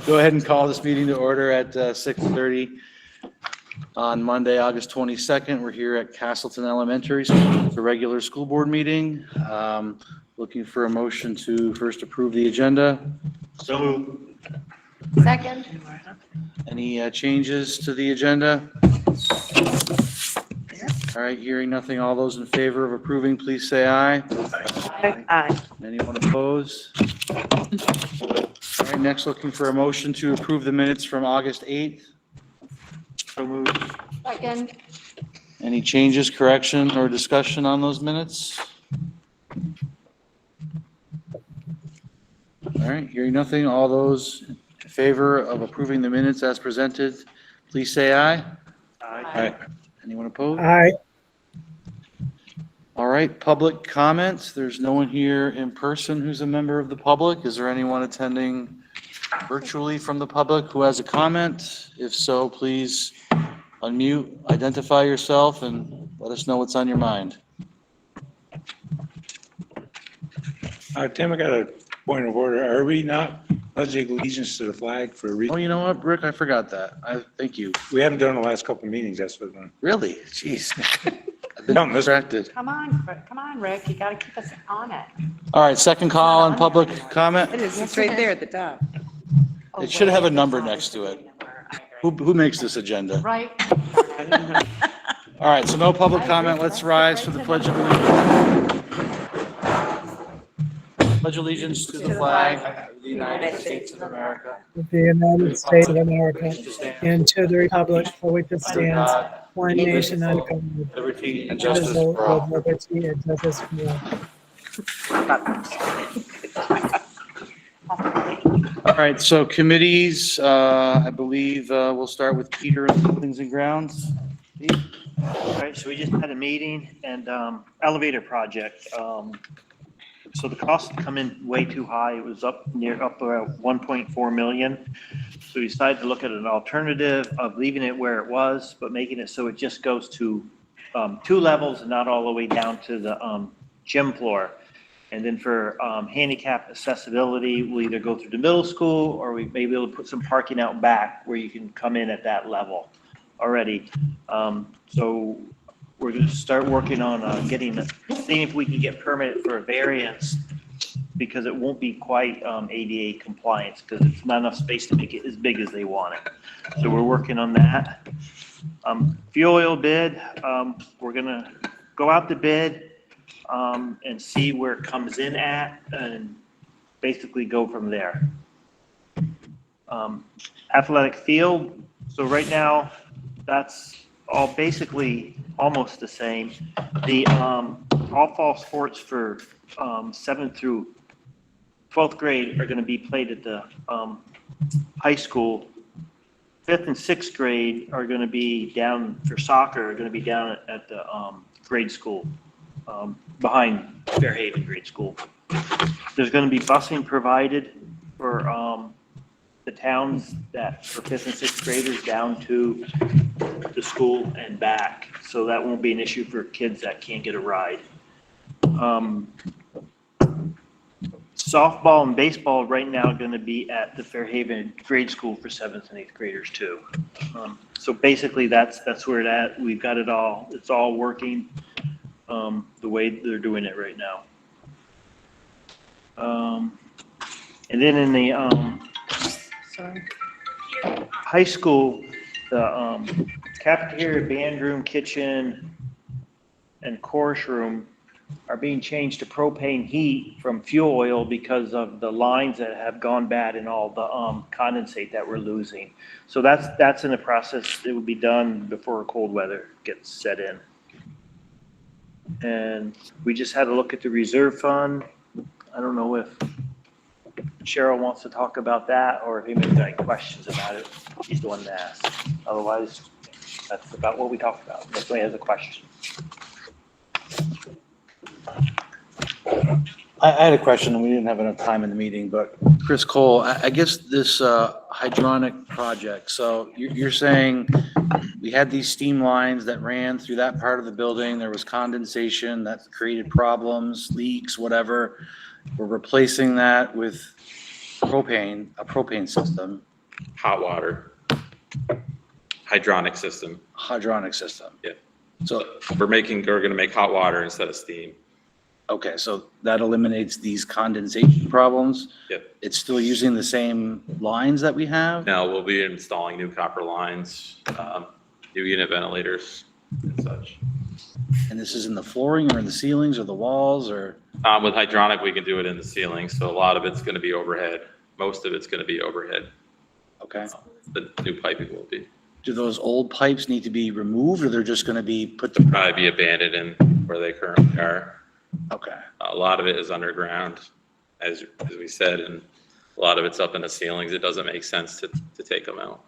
Go ahead and call this meeting to order at 6:30 on Monday, August 22nd. We're here at Castleton Elementary School. It's a regular school board meeting. Looking for a motion to first approve the agenda. So moved. Second. Any changes to the agenda? All right, hearing nothing. All those in favor of approving, please say aye. Aye. Anyone opposed? All right, next looking for a motion to approve the minutes from August 8th. So moved. Second. Any changes, correction, or discussion on those minutes? All right, hearing nothing. All those in favor of approving the minutes as presented, please say aye. Aye. Anyone opposed? Aye. All right, public comments. There's no one here in person who's a member of the public. Is there anyone attending virtually from the public who has a comment? If so, please unmute, identify yourself, and let us know what's on your mind. Tim, I got a point of order. Are we not pledging allegiance to the flag for a Oh, reason? you know what, Rick? I forgot that. Thank you. We haven't done the last couple of meetings, that's what I'm. Really? Jeez. I've been No, this- distracted. Come on, Rick, you gotta keep us on it. All right, second call on public comment. It is, it's right there at the top. It should have a number next to it. Who makes this agenda? Right. All right, so no public comment. Let's rise for the Pledge of Allegiance. Pledge allegiance to the flag of the United States of America. Of the United States of America and to the republic for which it stands, one nation under God, Liberty and justice indivisible, for all. with liberty and justice for all. All right, so committees, I believe we'll start with Peter in Buildings and Grounds. All right, so we just had a meeting and elevator project. So the cost come in way too high. It was up around 1.4 million. So we decided to look at an alternative of leaving it where it was, but making it so it just goes to 2 levels and not all the way down to the gym floor. And then for handicap accessibility, we'll either go through the middle school or we may be able to put some parking out back where you can come in at that level already. So we're going to start working on seeing if we can get permitted for a variance because it won't be quite ADA compliance because it's not enough space to make it as big as they want it. So we're working on that. Fuel oil bid, we're going to go out to bid and see where it comes in at and basically go from there. Athletic field, so right now that's all basically almost the same. The all fall sports for 7th through 12th grade are going to be played at the high school. 5th and 6th grade are going to be down for soccer, are going to be down at the grade school behind Fairhaven Grade School. There's going to be busing provided for the towns that for 5th and 6th graders down to the school and back. So that won't be an issue for kids that can't get a ride. Softball and baseball right now are going to be at the Fairhaven Grade School for 7th and 8th graders too. So basically that's where it's at. We've got it all. It's all working the way they're doing it right now. And then in the high school, the cafeteria, band room, kitchen, and chorus room are being changed to propane heat from fuel oil because of the lines that have gone bad and all the condensate that we're losing. So that's in the process. It will be done before cold weather gets set in. And we just had a look at the reserve fund. I don't know if Cheryl wants to talk about that or if anybody's got any questions about it. She's the one to ask. Otherwise, that's about what we talked about. If somebody has a question. I had a question, and we didn't have enough time in the meeting, but Chris Cole, I guess this hydronic project, so you're saying we had these steam lines that ran through that part of the building, there was condensation that created problems, leaks, whatever. We're replacing that with a propane system, hot water, hydronic system. hydronic system. Yeah. So, We're gonna make hot water instead of steam. okay, so that eliminates these condensation problems. Yep. It's still using the same lines that we have? Now, we'll be installing new copper lines, new unit ventilators and such. And this is in the flooring or in the ceilings or the walls or? With hydronic, we can do it in the ceiling, so a lot of it's gonna be overhead. Most of it's gonna be overhead. Okay. The new piping will be. Do those old pipes need to be removed or they're just going to be put to? Probably be abandoned in where they currently are. Okay. A lot of it is underground, as we said, and a lot of it's up in the ceilings. It doesn't make sense to take them out.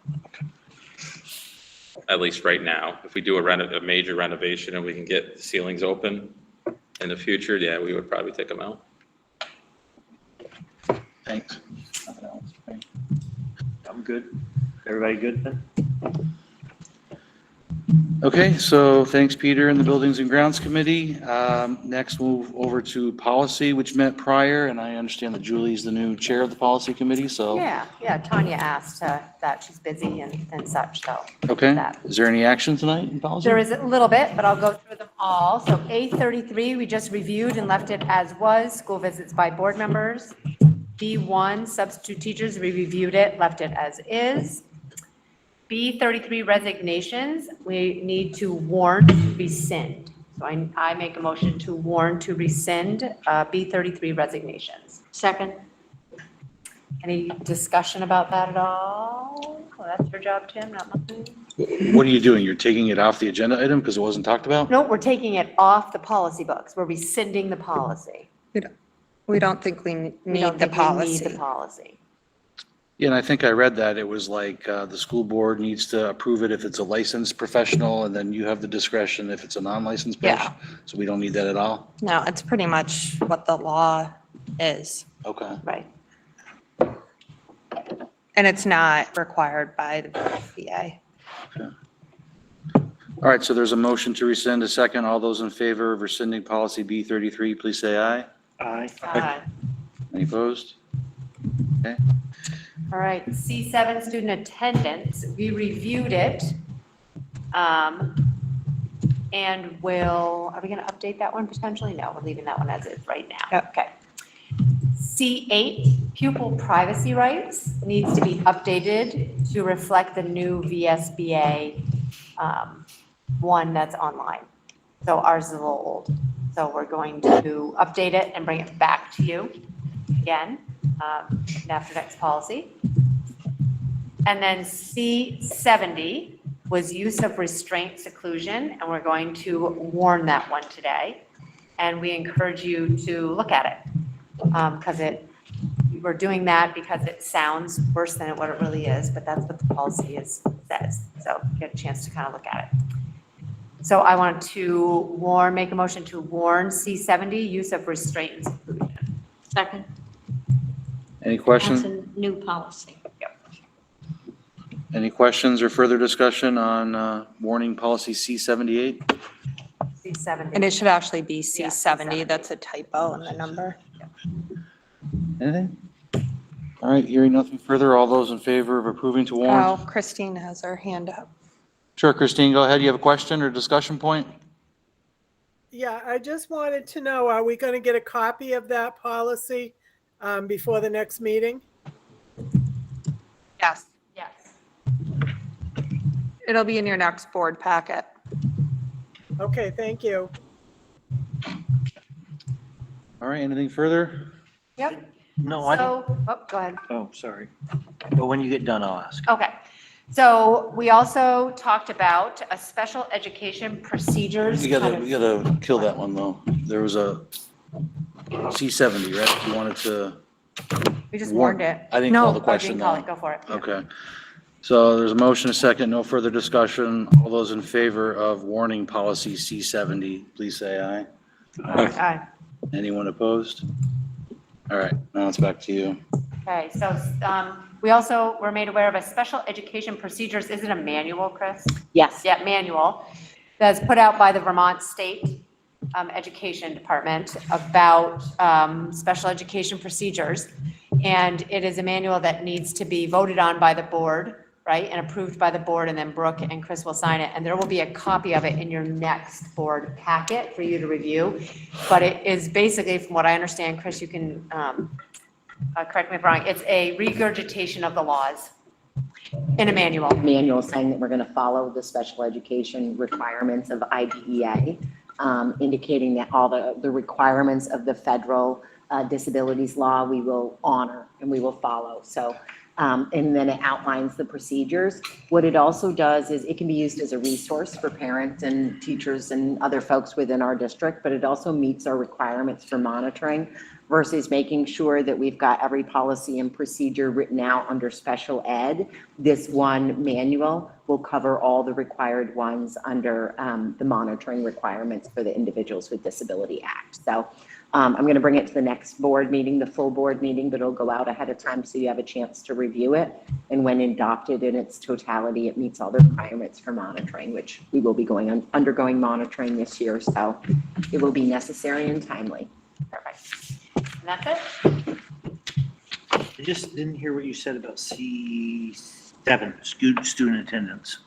At least right now. If we do a major renovation and we can get the ceilings open in the future, yeah, we would probably take them out. Thanks. Nothing else. Okay. I'm good. Everybody good then? Okay, so thanks, Peter, and the Buildings and Grounds Committee. Next, move over to policy, which met prior, and I understand that Julie's the new chair of the policy committee, so. Yeah, Tanya asked that she's busy and such, so. Okay, that. is there any action tonight in policy? There is a little bit, but I'll go through them all. So A33, we just reviewed and left it as was, school visits by board members. B1, substitute teachers, we reviewed it, left it as is. B33, resignations, we need to warn to rescind. So I make a motion to warn to rescind B33 resignations. Second. Any discussion about that at all? Well, that's your job, Tim, not mine. What are you doing? You're taking it off the agenda item because it wasn't talked about? No, we're taking it off the policy books. We're rescinding the policy. We don't think we We need don't the think we need the policy. policy. Yeah, and I think I read that. It was like the school board needs to approve it if it's a licensed professional, and then you have the discretion if it's a non-licensed Yeah. person. So we don't need that at all? No, it's pretty much what the law is. Okay. Right. And it's not required by the VA. All right, so there's a motion to rescind, a second. All those in favor of rescinding policy B33, please say aye. Aye. Any opposed? Okay. All right, C7, student attendance, we reviewed it. And are we going to update that one potentially? No, we're leaving that one as is right now. Yep. Okay. C8, pupil privacy rights needs to be updated to reflect the new VSBA one that's online. So ours is a little old. So we're going to update it and bring it back to you again after next policy. And then C70 was use of restraint seclusion, and we're going to warn that one today. And we encourage you to look at it because we're doing that because it sounds worse than what it really is, but that's what the policy says. So get a chance to kind of look at it. So I want to make a motion to warn C70, use of restraint and seclusion. Second. Any questions? That's a new policy. Any questions or further discussion on warning policy C78? C70. And it should actually be Yeah, C70. That's a typo in the number. Anything? All right, hearing nothing further, all those in favor of approving to warn? Oh, Christine has her hand up. Sure, Christine, go ahead. You have a question or discussion point? Yeah, I just wanted to know, are we going to get a copy of that policy before the next meeting? Yes. Yes. It'll be in your next board packet. Okay, thank you. All right, anything further? Yep. No, I don't. Go ahead. Oh, sorry. But when you get done, I'll ask. Okay. So we also talked about a special education procedures. We gotta kill that one though. There was a C70, right? You wanted to, We just warned it. I didn't call No, the Oh, you question didn't call though. it. Go for it. Okay. So there's a motion, a second, no further discussion. All those in favor of warning policy C70, please say aye. Aye. Anyone opposed? All right, now it's back to you. Okay, so we also were made aware of a special education procedures. Is it a manual, Chris? Yes. Yeah, manual that's put out by the Vermont State Education Department about special education procedures. And it is a manual that needs to be voted on by the board, right, and approved by the board, and then Brooke and Chris will sign it, and there will be a copy of it in your next board packet for you to review. But it is basically, from what I understand, Chris, you can, correct me if I'm wrong, it's a regurgitation of the laws in a manual. Manual saying that we're going to follow the special education requirements of IDEA, indicating that all the requirements of the federal disabilities law we will honor and we will follow. So, and then it outlines the procedures. What it also does is it can be used as a resource for parents and teachers and other folks within our district, but it also meets our requirements for monitoring versus making sure that we've got every policy and procedure written out under special ed. This one manual will cover all the required ones under the monitoring requirements for the Individuals with Disability Act. So I'm going to bring it to the next board meeting, the full board meeting, but it'll go out ahead of time so you have a chance to review it. And when adopted in its totality, it meets all the requirements for monitoring, which we will be undergoing monitoring this year. So it will be necessary and timely. Perfect. And that's it? I just didn't hear what you said about C7, student attendance.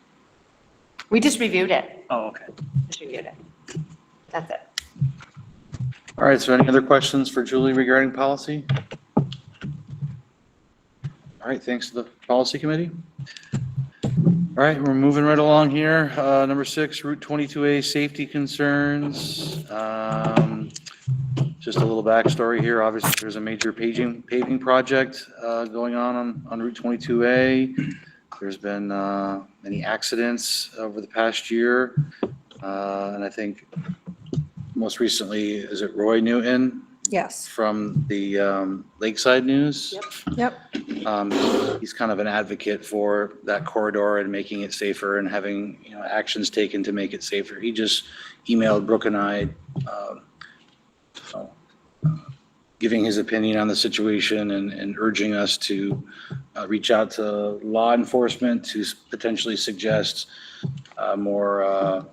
We just reviewed it. Oh, okay. Just reviewed it. That's it. All right, so any other questions for Julie regarding policy? All right, thanks to the policy committee. All right, we're moving right along here. Number 6, Route 22A safety concerns. Just a little backstory here. Obviously, there's a major paving project going on Route 22A. There's been many accidents over the past year. And I think most recently, is it Roy Newton Yes. from the Lakeside News? Yep. He's kind of an advocate for that corridor and making it safer and having, actions taken to make it safer. He just emailed Brooke and I, giving his opinion on the situation and urging us to reach out to law enforcement to potentially suggest more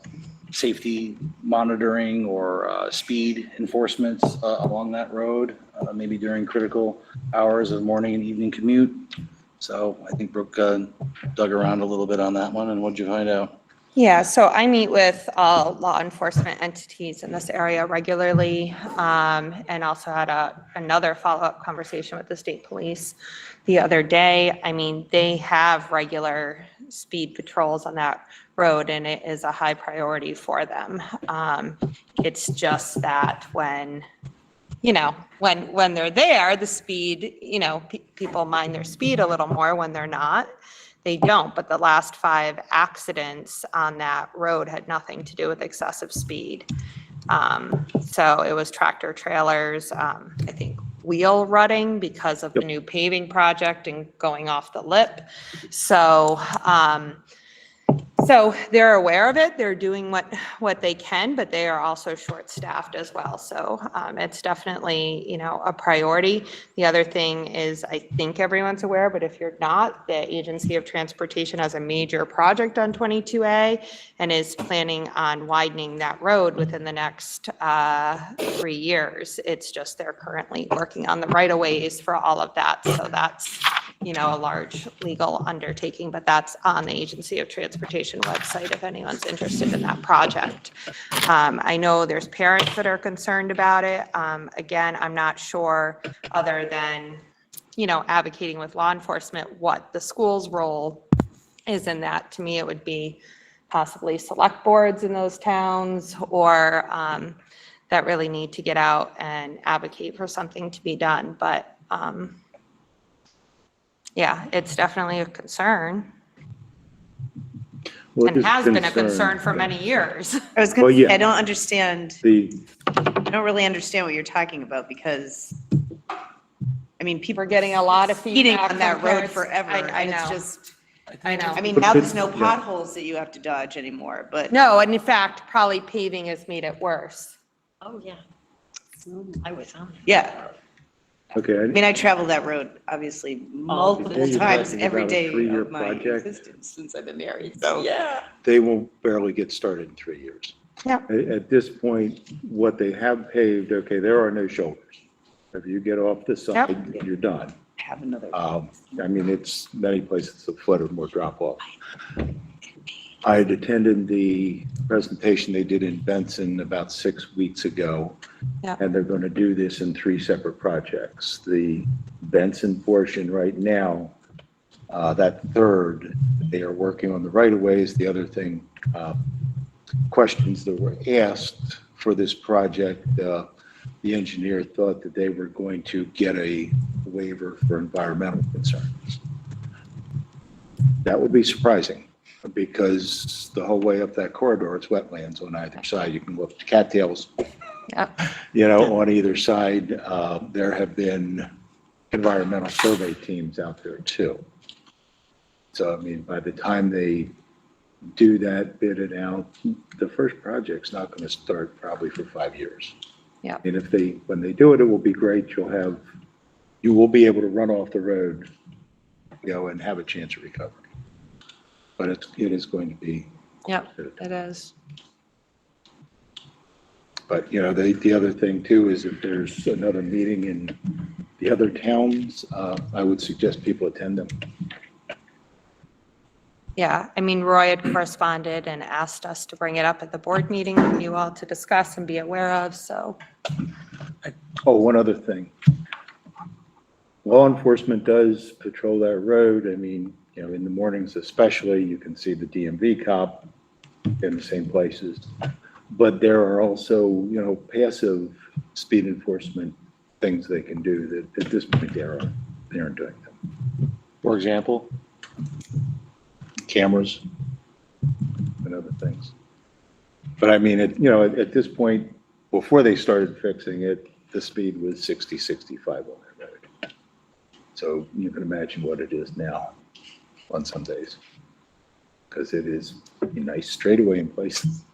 safety monitoring or speed enforcement along that road, maybe during critical hours of morning and evening commute. So I think Brooke dug around a little bit on that one. And what'd you find out? Yeah, so I meet with law enforcement entities in this area regularly, and also had another follow-up conversation with the state police the other day. I mean, they have regular speed patrols on that road, and it is a high priority for them. It's just that when they're there, the speed, people mind their speed a little more. When they're not, they don't. But the last 5 accidents on that road had nothing to do with excessive speed. So it was tractor trailers, I think wheel rutting because of the new paving project and going off the lip. So they're aware of it. They're doing what they can, but they are also short-staffed as well. So it's definitely, a priority. The other thing is, I think everyone's aware, but if you're not, the Agency of Transportation has a major project on 22A and is planning on widening that road within the next 3 years. It's just they're currently working on the right-of-ways for all of that. So that's, a large legal undertaking, but that's on the Agency of Transportation website if anyone's interested in that project. I know there's parents that are concerned about it. Again, I'm not sure, other than, advocating with law enforcement, what the school's role is in that. To me, it would be possibly select boards in those towns, or that really need to get out and advocate for something to be done. But yeah, it's definitely a concern. And has been a concern for many years. I was Well, going to yeah. say, I don't understand, The, I don't really understand what you're talking about, because, people We're getting a lot of speeding feedback on that from road parents. forever. I And it's know. just, I know. now there's no Yeah. potholes that you have to dodge anymore, but. No, and in fact, probably paving has made it worse. Oh, yeah. I was on. Yeah. okay, I travel that road, obviously, multiple you're times talking every about a day 3-year of my project. existence since I've been married, so. Yeah. they will barely get started in 3 years. Yeah. At this point, what they have paved, okay, there are no shoulders. If you get off the side, you're done. have another. I mean, it's many places have flooded, more drop off. I had attended the presentation they did in Benson about 6 weeks ago. Yeah. And they're going to do this in 3 separate projects. The Benson portion right now, that third, they are working on the right-of-ways. The other thing, questions that were asked for this project, the engineer thought that they were going to get a waiver for environmental concerns. That would be surprising because the whole way up that corridor, it's wetlands on either side. You can look at cattails, Yep. you know, on either side. There have been environmental survey teams out there too. So, I mean, by the time they do that, bid it out, the first project's not going to start probably for 5 years. Yeah. And when they do it, it will be great. You will be able to run off the road, you know, and have a chance of recovery. But it is going to be. Yep, it is. But, you know, the other thing too is if there's another meeting in the other towns, I would suggest people attend them. Yeah, I mean, Roy had corresponded and asked us to bring it up at the board meeting for you all to discuss and be aware of, so. Oh, one other thing. Law enforcement does patrol that road. I mean, you know, in the mornings especially, you can see the DMV cop in the same places. But there are also, you know, passive speed enforcement things they can do that at this point they aren't doing them. For example? Cameras and other things. But I mean, you know, at this point, before they started fixing it, the speed was 60, 65 on that road. So you can imagine what it is now on some days. Because it is a nice straightaway in places.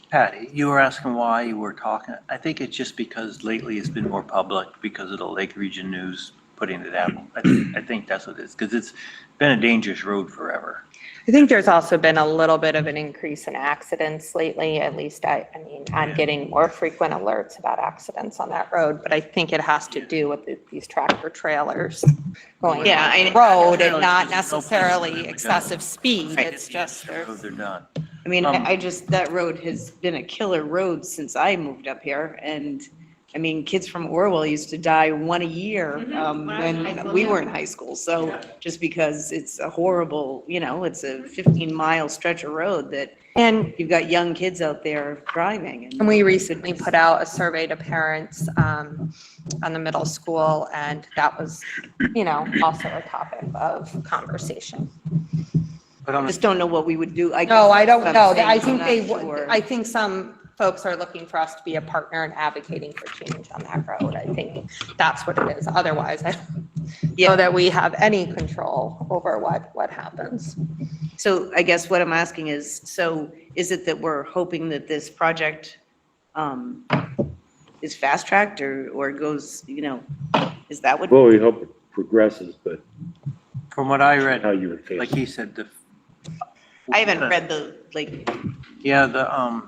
Patty, you were asking why you were talking. I think it's just because lately it's been more public because of the Lake Region News putting it out. I think that's what it is, because it's been a dangerous road forever. I think there's also been a little bit of an increase in accidents lately, at least I mean, I'm getting more frequent alerts about accidents on that road, but I think it has to do with these tractor trailers going Yeah, on the road and not necessarily excessive speed, it's just there's. They're done. I mean, I just, that road has been a killer road since I moved up here. And I mean, kids from Orwell used to die 1 a year when we were in high school. So just because it's a horrible, you know, it's a 15-mile stretch of road that And you've got young kids out there driving. And we recently put out a survey to parents on the middle school, and that was, you know, also a topic of conversation. I just don't know what we would do. No, I don't know. I I'm think not they, sure. I think some folks are looking for us to be a partner in advocating for change on that road. I think that's what it is. Otherwise, I don't know that we have any control over what happens. So I guess what I'm asking is, so is it that we're hoping that this project is fast-tracked or goes, you know, is that what? Well, we hope it progresses, but From what I read, how you would face like it. he said, I haven't read the, like, yeah, the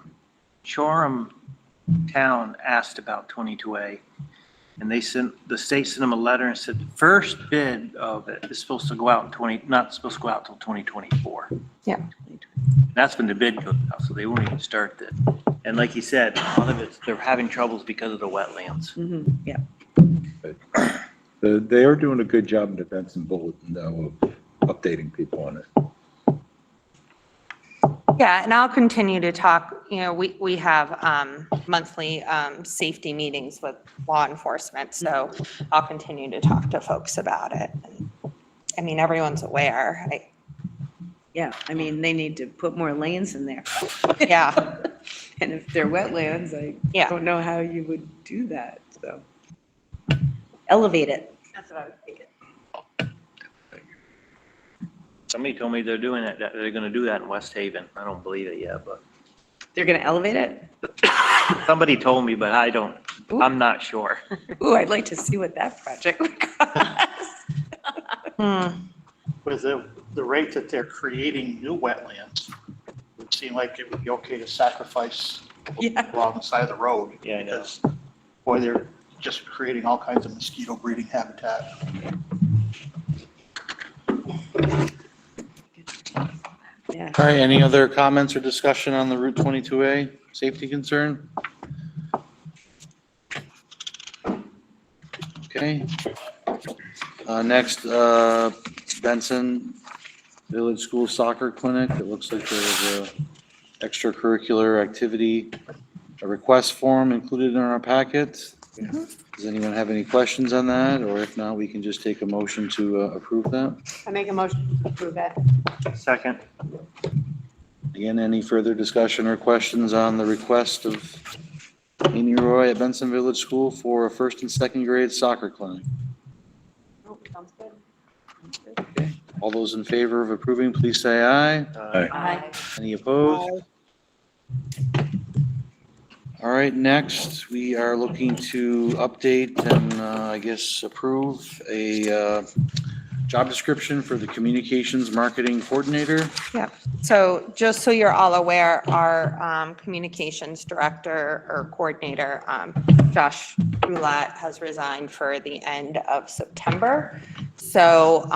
Shoreham town asked about 22A, and the state sent them a letter and said the first bid of it is supposed to go out not supposed to go out till 2024. Yeah. That's when the bid goes out, so they won't even start that. And like you said, a lot of it, they're having troubles because of the wetlands. yeah. They are doing a good job in the Benson Bulletin, though, of updating people on it. Yeah, and I'll continue to talk, you know, we have monthly safety meetings with law enforcement, so I'll continue to talk to folks about it. I mean, everyone's aware. Yeah, I mean, they need to put more lanes in there. Yeah. And if they're wetlands, I don't know how you would do that, so. Elevate it. That's what I was thinking. Somebody told me they're doing it, that they're gonna do that in West Haven. I don't believe it yet, but They're gonna elevate it? somebody told me, but I'm not sure. Ooh, I'd like to see what that project would cost. With the rate that they're creating new wetlands, it would seem like it would be okay to sacrifice Yeah. along the side of the road. Yeah, I know. Because, boy, just creating all kinds of mosquito breeding habitat. Yeah. All right, any other comments or discussion on the Route 22A safety concern? Okay. Next, Benson Village School Soccer Clinic. It looks like there was a extracurricular activity, a request form included in our packet. Does anyone have any questions on that? Or if not, we can just take a motion to approve that. I make a motion to approve it. Second. Again, any further discussion or questions on the request of Amy Roy at Benson Village School for a first and second grade soccer clinic? Oh, sounds good. Okay. All those in favor of approving, please say aye. Aye. Any opposed? All right, next, we are looking to update and I guess approve a job description for the communications marketing coordinator. Yeah, so just so you're all aware, our communications director or coordinator, Josh Roulette, has resigned for the end of September. So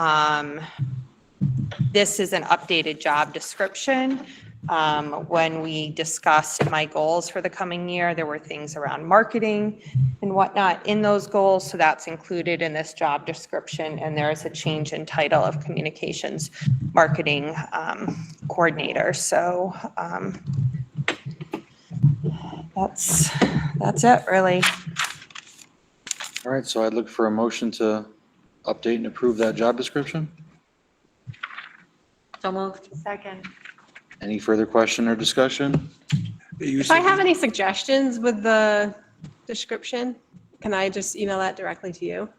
this is an updated job description. When we discussed my goals for the coming year, there were things around marketing and whatnot in those goals. So that's included in this job description. And there is a change in title of communications marketing coordinator. So that's it, really. All right, so I'd look for a motion to update and approve that job description. So moved. Second. Any further question or discussion? If I have any suggestions with the description, can I just email that directly to you?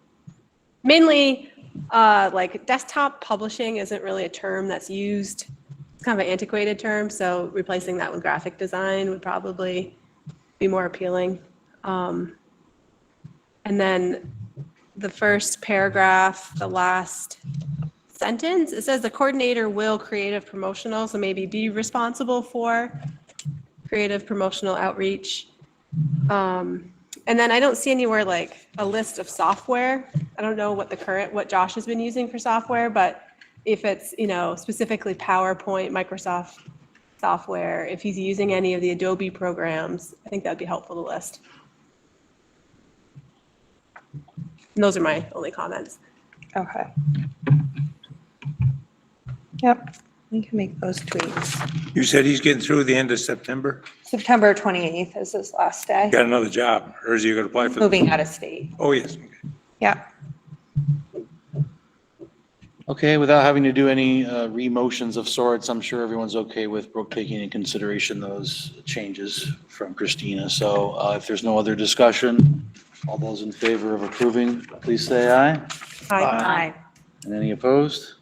Mainly, like desktop publishing isn't really a term that's used. It's kind of an antiquated term, so replacing that with graphic design would probably be more appealing. And then the first paragraph, the last sentence, it says the coordinator will creative promotional, so maybe be responsible for creative promotional outreach. And then I don't see anywhere like a list of software. I don't know what Josh has been using for software, but if it's, specifically PowerPoint, Microsoft software, if he's using any of the Adobe programs, I think that'd be helpful to list. And those are my only comments. Okay. Yep, we can make those tweaks. You said he's getting through the end of September? September 28th is his last day. Got another job, or is he going to apply for? Moving out of state. Oh, yes. Yeah. Okay, without having to do any re-motions of sorts, I'm sure everyone's okay with Brooke taking in consideration those changes from Christina. So if there's no other discussion, all those in favor of approving, please say aye. Aye. And any opposed?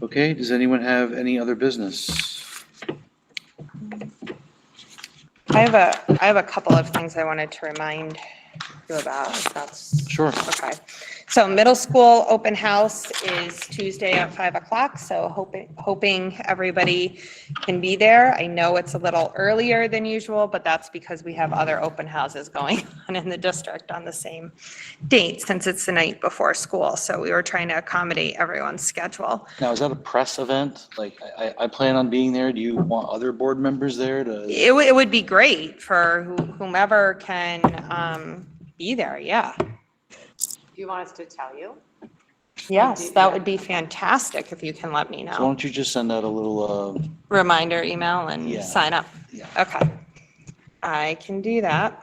Okay, does anyone have any other business? I have a couple of things I wanted to remind you about, if that's. Sure. Okay. So middle school open house is Tuesday at 5 o'clock. So hoping everybody can be there. I know it's a little earlier than usual, but that's because we have other open houses going on in the district on the same date since it's the night before school. So we were trying to accommodate everyone's schedule. Now, is that a press event? Like, I plan on being there. Do you want other board members there to? It would be great for whomever can be there. Yeah. Do you want us to tell you? Yes, that would be fantastic if you can let me So why know. don't you just send out a little, Reminder email and Yeah. sign up. Yeah. Okay. I can do that.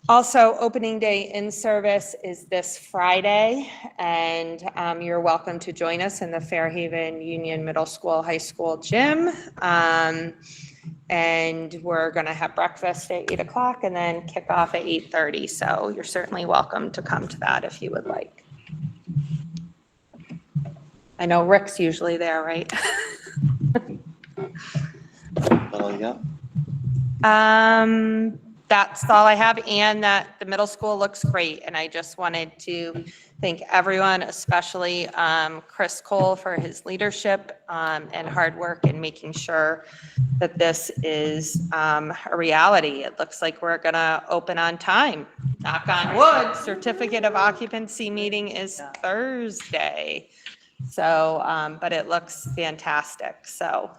Also, opening day in service is this Friday, and you're welcome to join us in the Fairhaven Union Middle School, High School gym. And we're going to have breakfast at 8 o'clock and then kick off at 8:30. So you're certainly welcome to come to that if you would like. I know Rick's usually there, right? that all you got? that's all I have, and that the middle school looks great. And I just wanted to thank everyone, especially Chris Cole for his leadership and hard work in making sure that this is a reality. It looks like we're gonna open on time. Knock on wood, certificate of occupancy meeting is Thursday. So, but it looks fantastic. So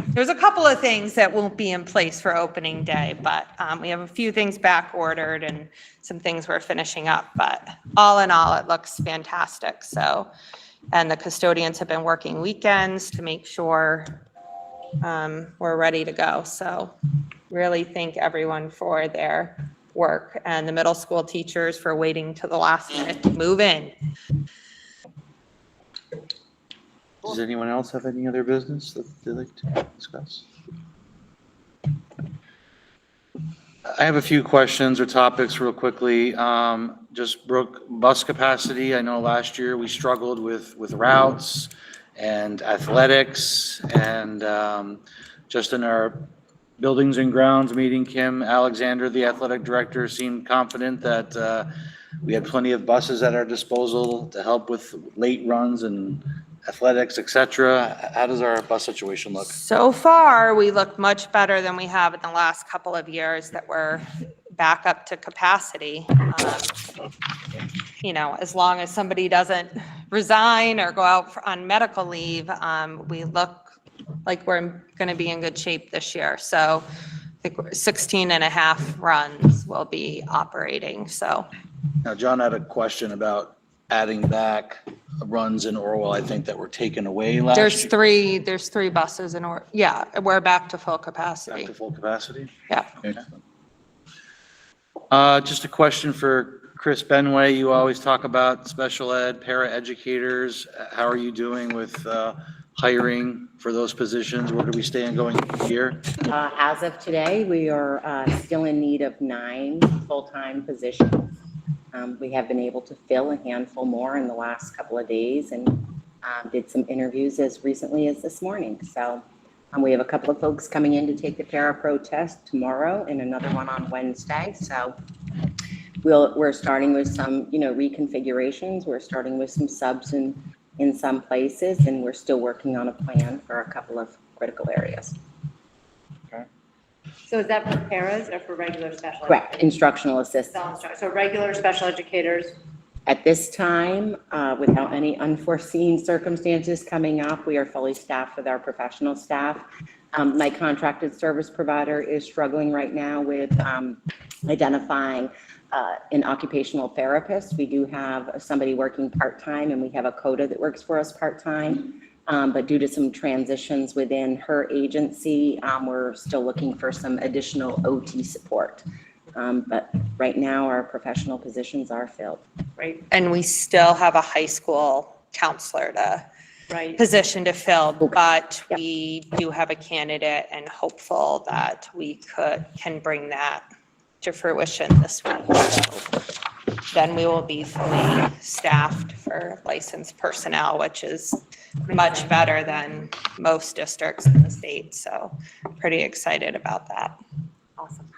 there's a couple of things that won't be in place for opening day, but we have a few things back ordered and some things we're finishing up. But all in all, it looks fantastic. So, and the custodians have been working weekends to make sure we're ready to go. So really thank everyone for their work, and the middle school teachers for waiting to the last minute to move in. Does anyone else have any other business that they'd like to discuss? I have a few questions or topics real quickly. Just Brooke, bus capacity. I know last year we struggled with routes and athletics, and just in our buildings and grounds meeting, Kim Alexander, the athletic director, seemed confident that we had plenty of buses at our disposal to help with late runs and athletics, et cetera. How does our bus situation look? So far, we look much better than we have in the last couple of years that we're back up to capacity. You know, as long as somebody doesn't resign or go out on medical leave, we look like we're going to be in good shape this year. So I think 16 and a half runs will be operating. So Now, John had a question about adding back runs in Orwell, I think, that were taken away last year. there's three buses in or, yeah, we're back to full capacity. Back to full capacity? Yeah. Excellent. Just a question for Chris Benway. You always talk about special ed, para educators. How are you doing with hiring for those positions? Where do we stand going here? As of today, we are still in need of 9 full-time positions. We have been able to fill a handful more in the last couple of days, and did some interviews as recently as this morning. So we have a couple of folks coming in to take the Para-Pro test tomorrow and another one on Wednesday. So we're starting with some, reconfigurations. We're starting with some subs in some places, and we're still working on a plan for a couple of critical areas. So is that for paras or for regular special? Correct, instructional assistants. So regular special educators? At this time, without any unforeseen circumstances coming up, we are fully staffed with our professional staff. My contracted service provider is struggling right now with identifying an occupational therapist. We do have somebody working part-time, and we have a CODA that works for us part-time. But due to some transitions within her agency, we're still looking for some additional OT support. But right now, our professional positions are filled. Right. And we still have a high school counselor position to fill, but we do have a candidate and hopeful that we can bring that to fruition this week. So then we will be fully staffed for licensed personnel, which is much better than most districts in the state. So pretty excited about that. Awesome.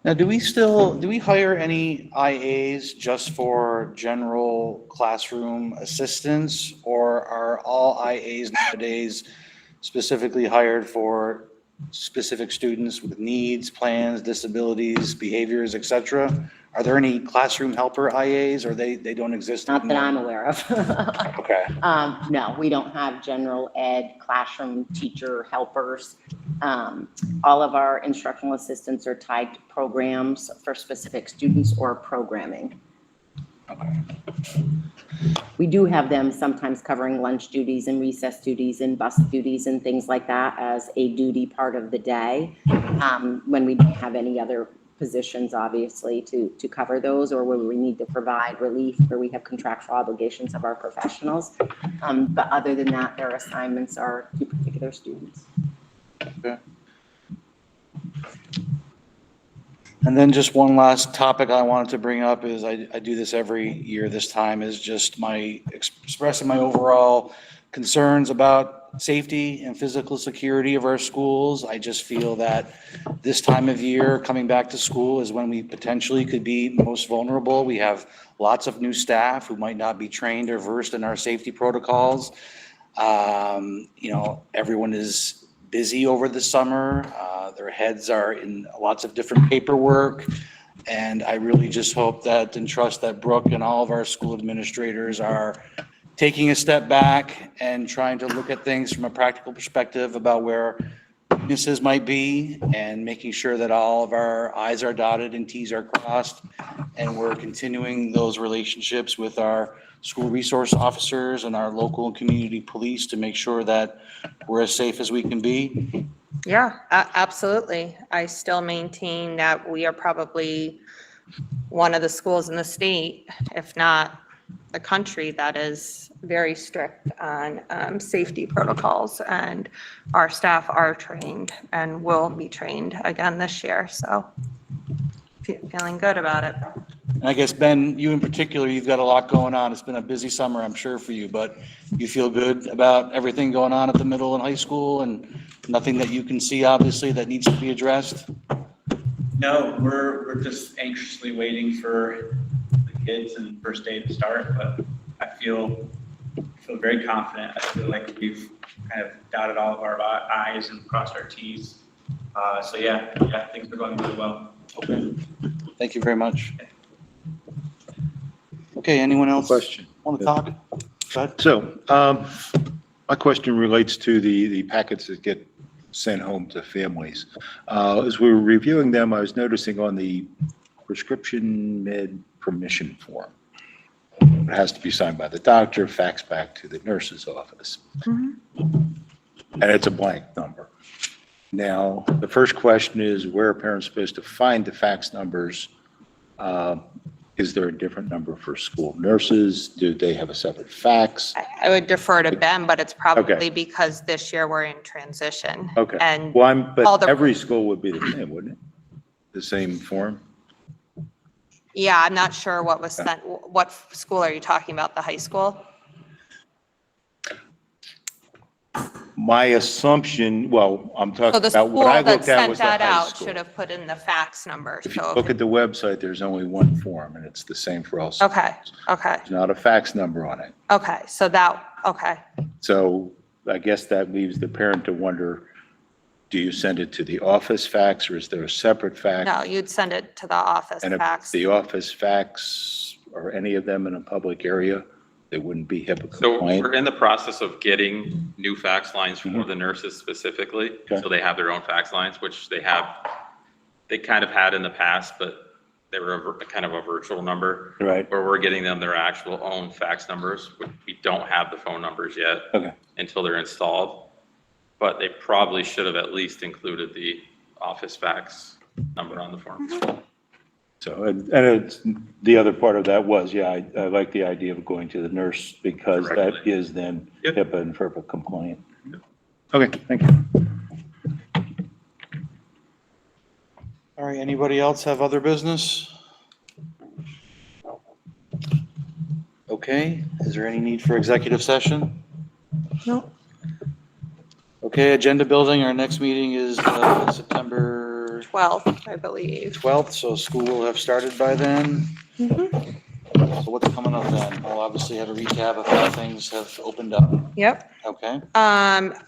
Now, do we hire any IAs just for general classroom assistance, or are all IAs nowadays specifically hired for specific students with needs, plans, disabilities, behaviors, et cetera? Are there any classroom helper IAs, or they don't exist Not that anymore? I'm aware of. Okay. No, we don't have general ed classroom teacher helpers. All of our instructional assistants are tied to programs for specific students or programming. Okay. We do have them sometimes covering lunch duties and recess duties and bus duties and things like that as a duty part of the day. When we don't have any other positions, obviously, to cover those, or where we need to provide relief where we have contractual obligations of our professionals. But other than that, their assignments are to particular students. Okay. And then just one last topic I wanted to bring up is I do this every year this time, is just expressing my overall concerns about safety and physical security of our schools. I just feel that this time of year, coming back to school, is when we potentially could be most vulnerable. We have lots of new staff who might not be trained or versed in our safety protocols. Everyone is busy over the summer. Their heads are in lots of different paperwork. And I really just hope that and trust that Brooke and all of our school administrators are taking a step back and trying to look at things from a practical perspective about where weaknesses might be, and making sure that all of our I's are dotted and T's are crossed. And we're continuing those relationships with our school resource officers and our local and community police to make sure that we're as safe as we can be. Yeah, absolutely. I still maintain that we are probably one of the schools in the state, if not the country, that is very strict on safety protocols, and our staff are trained and will be trained again this year. So feeling good about it. And I guess, Ben, you in particular, you've got a lot going on. It's been a busy summer, I'm sure, for you, but you feel good about everything going on at the middle and high school, and nothing that you can see, obviously, that needs to be addressed? No, we're just anxiously waiting for the kids and first day to start, but I feel very confident. I feel like we've kind of dotted all of our I's and crossed our T's. So yeah, things are going really well. Okay. Thank you very much. Okay, anyone else Question. want to talk? Go ahead. So, my question relates to the packets that get sent home to families. As we were reviewing them, I was noticing on the prescription med permission form, it has to be signed by the doctor, faxed back to the nurse's office. And it's a blank number. Now, the first question is, where are parents supposed to find the fax numbers? Is there a different number for school nurses? Do they have a separate fax? I would defer to Ben, but it's probably Okay. because this year we're in transition. Okay. And Well, all but the- every school would be the same, wouldn't it? The same form? yeah, I'm not sure what was sent. What school are you talking about? The high school? My assumption, well, I'm So talking the about school what I that looked at sent was the that high out school. should have put in the fax number. If you So, look at the website, there's only one form, and it's the same for all schools. okay, There's not a fax number on it. okay. Okay. So I guess that leaves the parent to wonder, do you send it to the office fax, or is there a separate fax? No, you'd send it to the office And if fax. the office fax, or any of them in a public area, they wouldn't be HIPAA So compliant? we're in the process of getting new fax lines for the nurses specifically. Okay. So they have their own fax lines, which they kind of had in the past, but they were kind of a virtual number. Right. Where we're getting them their actual own fax numbers. We don't have the phone numbers yet. Okay. Until they're installed. But they probably should have at least included the office fax number on the form. So, and it's, the other part of that was, I like the idea of going to the nurse, because that Directly. is then Yep. HIPAA and FERPA compliant. Okay, thank you. All right, anybody else have other business? Okay, is there any need for executive session? No. Okay, agenda building, our next meeting is September 12th, I believe. 12th, so school will have started by then. Mhm. So what's coming up then? We'll obviously have a recap of how things have opened up. Yep. Okay,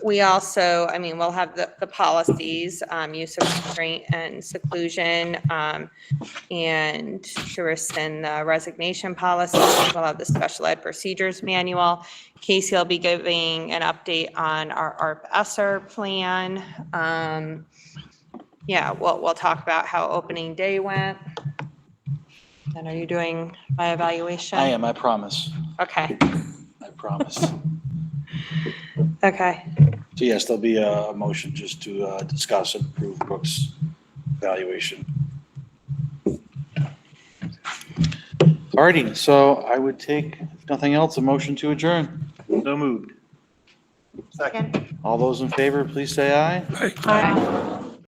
We also, we'll have the policies, use of restraint and seclusion, and to rescind the resignation policy. We'll have the special ed procedures manual. Casey will be giving an update on our ARP ESSER plan. We'll talk about how opening day went. And are you doing my evaluation? I am, I promise, Okay, I promise. okay. So yes, there'll be a motion just to discuss and approve Brooks' evaluation. Alrighty, so I would take, if nothing else, a motion to adjourn. So moved. Second. All those in favor, please say aye. Aye.